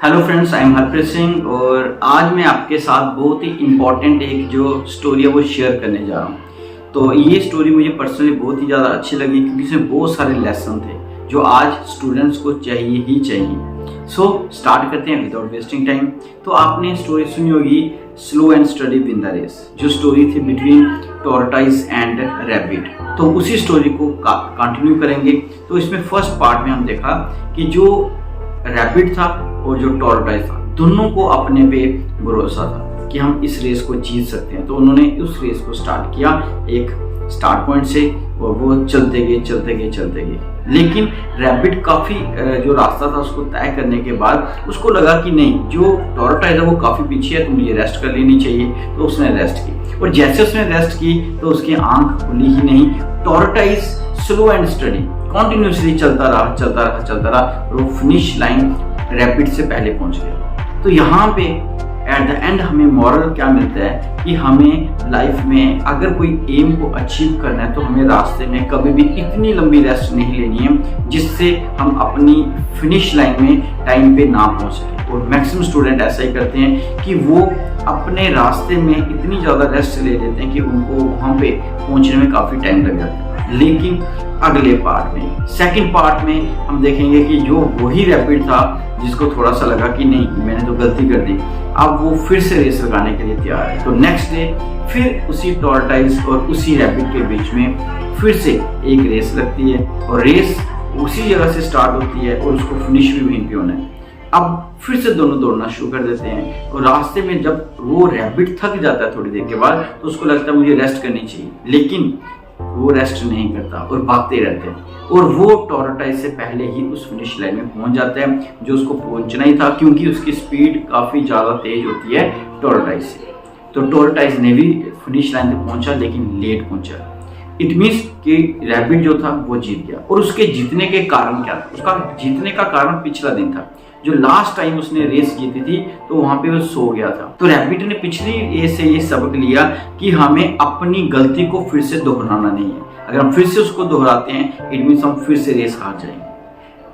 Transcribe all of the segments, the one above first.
Hello friends, I am Harpreet Singh और आज मैं आपके साथ बहुत ही इम्पॉर्टेंट एक जो स्टोरी है वो शेयर करने जा रहा हूँ। तो ये स्टोरी मुझे पर्सनली बहुत ही ज़्यादा अच्छी लगी क्योंकि इसमें बहुत सारे लेसन थे जो आज स्टूडेंट्स को चाहिए ही चाहिए। सो स्टार्ट करते हैं विदाउट वेस्टिंग टाइम। तो आपने स्टोरी सुनी होगी slow and steady win the race, जो स्टोरी थी बिटवीन टॉर्टोइज एंड रैबिट। तो उसी स्टोरी को कंटिन्यू करेंगे। तो इसमें फर्स्ट पार्ट में हम देखा कि जो रैबिट था और जो टॉर्टोइज था दोनों को अपने पे भरोसा था कि हम इस रेस को जीत सकते हैं। तो उन्होंने उस रेस को स्टार्ट किया एक स्टार्ट पॉइंट से और वो चलते गए। लेकिन रैबिट काफी जो रास्ता था उसको तय करने के बाद उसको लगा कि नहीं, जो टॉर्टोइज है वो काफी पीछे है तो मुझे रेस्ट कर लेनी चाहिए। तो उसने रेस्ट की और जैसे उसने रेस्ट की तो उसकी आंख खुली ही नहीं। Tortoise slow and study continuously चलता रहा और वो फिनिश लाइन रैबिट से पहले पहुंच गया। तो यहाँ पे एट द एंड हमें मॉरल क्या मिलता है कि हमें लाइफ में अगर कोई एम को अचीव करना है तो हमें रास्ते में कभी भी इतनी लंबी रेस्ट नहीं लेनी है जिससे हम अपनी फिनिश लाइन में टाइम पे ना पहुंच सके। और मैक्सिमम स्टूडेंट ऐसा ही करते हैं कि वो अपने रास्ते में इतनी ज़्यादा रेस्ट ले लेते हैं कि उनको वहाँ पे पहुँचने में काफ़ी टाइम लग जाता है। लेकिन अगले पार्ट में, सेकंड पार्ट में हम देखेंगे कि जो वही रैबिट था जिसको थोड़ा सा लगा कि नहीं मैंने तो गलती कर दी, अब वो फिर से रेस लगाने के लिए तैयार है। तो नेक्स्ट डे फिर उसी टॉर्टोइज और उसी रैबिट के बीच में फिर से एक रेस लगती है और रेस उसी जगह से स्टार्ट होती है और उसको फिनिश भी वहीं पे होना है। अब फिर से दोनों दौड़ना शुरू कर देते हैं और रास्ते में जब वो रैबिट थक जाता है थोड़ी देर के बाद तो उसको लगता है मुझे रेस्ट करनी चाहिए, लेकिन वो रेस्ट नहीं करता और भागते रहते हैं और वो टॉर्टोइज से पहले ही उस फिनिश लाइन में पहुंच जाता है जो उसको पहुंचना ही था, क्योंकि उसकी स्पीड काफ़ी ज़्यादा तेज होती है टॉर्टोइज से। तो टॉर्टोइज ने भी फिनिश लाइन पे पहुंचा लेकिन लेट पहुंचा। इट मीन्स कि रैबिट जो था वो जीत गया। और उसके जीतने के कारण क्या था? उसका जीतने का कारण पिछला दिन था, जो लास्ट टाइम उसने रेस जीती थी तो वहां पे वो सो गया था। तो रैबिट ने पिछली रेस से ये सबक लिया कि हमें अपनी गलती को फिर से दोहराना नहीं है। अगर हम फिर से उसको दोहराते हैं इट मीन्स हम फिर से रेस हार जाएंगे।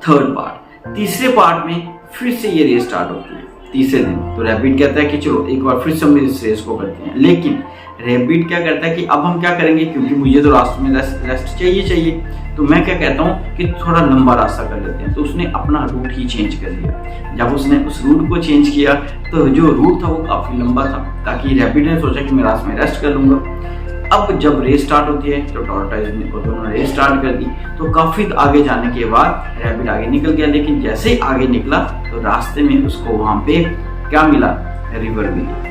थर्ड पार्ट, तीसरे पार्ट में फिर से ये रेस स्टार्ट होती है तीसरे दिन। तो रैबिट कहता है कि चलो एक बार फिर से हम इस रेस को करते हैं, लेकिन रैबिट क्या करता है कि अब हम क्या करेंगे, क्योंकि मुझे तो रास्ते में रेस्ट चाहिए। तो मैं क्या कहता हूँ कि थोड़ा लंबा रास्ता कर लेते हैं। तो उसने अपना रूट ही चेंज कर दिया। जब उसने उस रूट को चेंज किया तो जो रूट था वो काफ़ी लंबा था, ताकि रैबिट ने सोचा कि मैं रास्ते में रेस्ट कर लूँगा। अब जब रेस स्टार्ट होती है तो टॉर्टोइज ने दोनों रेस स्टार्ट कर दी। तो काफ़ी आगे जाने के बाद रैबिट आगे निकल गया, लेकिन जैसे ही आगे निकला तो रास्ते में उसको वहाँ पे क्या मिला, रिवर मिली।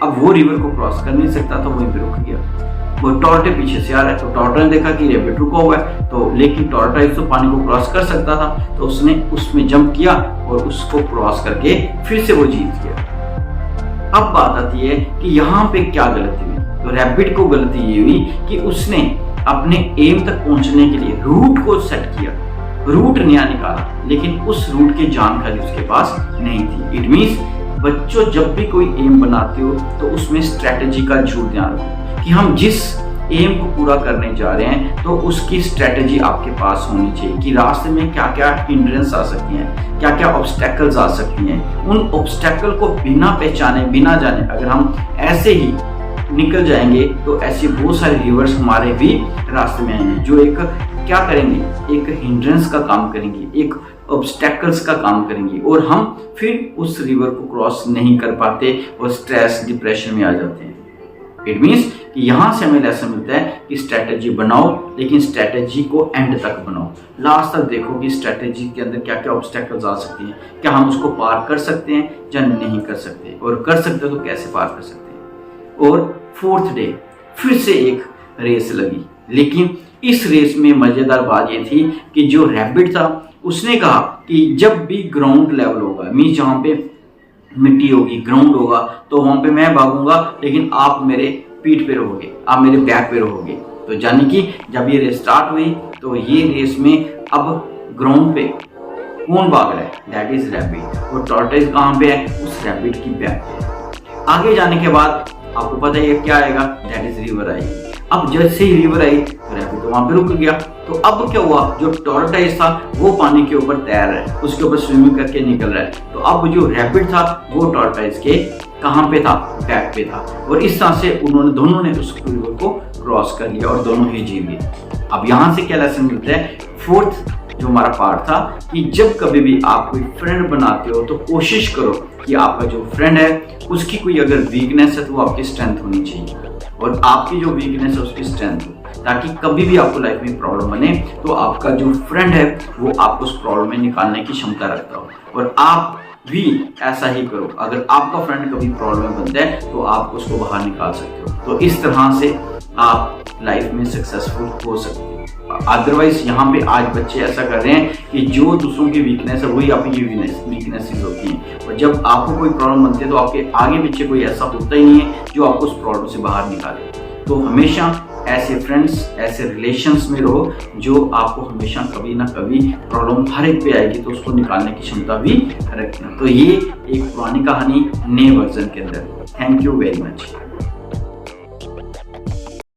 अब वो रिवर को क्रॉस कर नहीं सकता था, वहीं पे रुक गया। वो टॉर्टे पीछे से आ रहा है तो टॉर्टो ने देखा कि रैबिट रुका हुआ है, तो लेकिन टॉर्टोइज तो पानी को क्रॉस कर सकता था तो उसने उसमें जंप किया और उसको क्रॉस करके फिर से वो जीत गया। अब बात आती है कि यहाँ पे क्या गलती हुई। तो रैबिट को गलती ये हुई कि उसने अपने एम तक पहुंचने के लिए रूट को सेट किया, रूट नया निकाला, लेकिन उस रूट की जानकारी उसके पास नहीं थी। इट मीन्स बच्चों, जब भी कोई एम बनाते हो तो उसमें स्ट्रेटेजी का जरूर ध्यान रखो कि हम जिस एम को पूरा करने जा रहे हैं तो उसकी स्ट्रेटेजी आपके पास होनी चाहिए कि रास्ते में क्या क्या हिंड्रेंस आ सकती हैं, क्या क्या ऑब्स्टेकल्स आ सकती हैं। उन ऑब्स्टेकल को बिना पहचाने बिना जाने अगर हम ऐसे ही निकल जाएंगे तो ऐसे बहुत सारे रिवर्स हमारे भी रास्ते में आएंगे जो एक क्या करेंगे, एक हिंड्रेंस का काम करेंगे, एक ऑब्स्टेकल्स का काम करेंगे और हम फिर उस रिवर को क्रॉस नहीं कर पाते और स्ट्रेस डिप्रेशन में आ जाते हैं। इट मीन्स कि यहाँ से हमें लेसन मिलता है कि स्ट्रेटेजी बनाओ, लेकिन स्ट्रेटेजी को एंड तक बनाओ, लास्ट तक देखो कि स्ट्रेटेजी के अंदर क्या क्या ऑब्स्टेकल्स आ सकती हैं, क्या हम उसको पार कर सकते हैं या नहीं कर सकते, और कर सकते तो कैसे पार कर सकते हैं। और फोर्थ डे फिर से एक रेस लगी, लेकिन इस रेस में मजेदार बात ये थी कि जो रैबिट था उसने कहा कि जब भी ग्राउंड लेवल होगा, मीन्स जहाँ पे मिट्टी होगी, ग्राउंड होगा, तो वहां पे मैं भागूंगा लेकिन आप मेरे पीठ पे रहोगे, आप मेरे बैक पे रहोगे। तो यानी कि जब ये रेस स्टार्ट हुई तो ये रेस में अब ग्राउंड पे कौन भाग रहा है, दैट इज रैबिट, और टॉर्टोइज कहाँ पे है, उस रैबिट की बैक पे। आगे जाने के बाद आपको पता है क्या आएगा, दैट इज रिवर आएगी। अब जैसे ही रिवर आई तो रैबिट तो वहां पे रुक गया। तो अब क्या हुआ, जो टॉर्टोइज था वो पानी के ऊपर तैर रहा है, उसके ऊपर स्विमिंग करके निकल रहा है। तो अब जो रैबिट था वो टॉर्टोइज के कहाँ पे था, बैक पे था, और इस तरह से उन्होंने दोनों ने उस रिवर को क्रॉस कर लिया और दोनों ही जीव गए। अब यहाँ से क्या लेसन मिलता है, फोर्थ जो हमारा पार्ट था कि जब कभी भी आप कोई फ्रेंड बनाते हो तो कोशिश करो कि आपका जो फ्रेंड है उसकी कोई अगर वीकनेस है तो वो आपकी स्ट्रेंथ होनी चाहिए, और आपकी जो वीकनेस है उसकी स्ट्रेंथ हो, ताकि कभी भी आपको लाइफ में प्रॉब्लम बने तो आपका जो फ्रेंड है वो आपको उस प्रॉब्लम में निकालने की क्षमता रखता हो, और आप भी ऐसा ही करो। अगर आपका फ्रेंड कभी प्रॉब्लम में बनता है तो आप उसको बाहर निकाल सकते हो। तो इस तरह से आप लाइफ में सक्सेसफुल हो सकते हो। अदरवाइज यहाँ पे आज बच्चे ऐसा कर रहे हैं कि जो दूसरों की वीकनेस है वही आपकी वीकनेसेस होती हैं, और जब आपको कोई प्रॉब्लम बनती है तो आपके आगे पीछे कोई ऐसा होता ही नहीं है जो आपको उस प्रॉब्लम से बाहर निकाले। तो हमेशा ऐसे फ्रेंड्स, ऐसे रिलेशंस में रहो जो आपको हमेशा कभी ना कभी प्रॉब्लम हर एक पे आएगी तो उसको निकालने की क्षमता भी रखना। तो ये एक पुरानी कहानी नए वर्जन के अंदर। Thank you very much.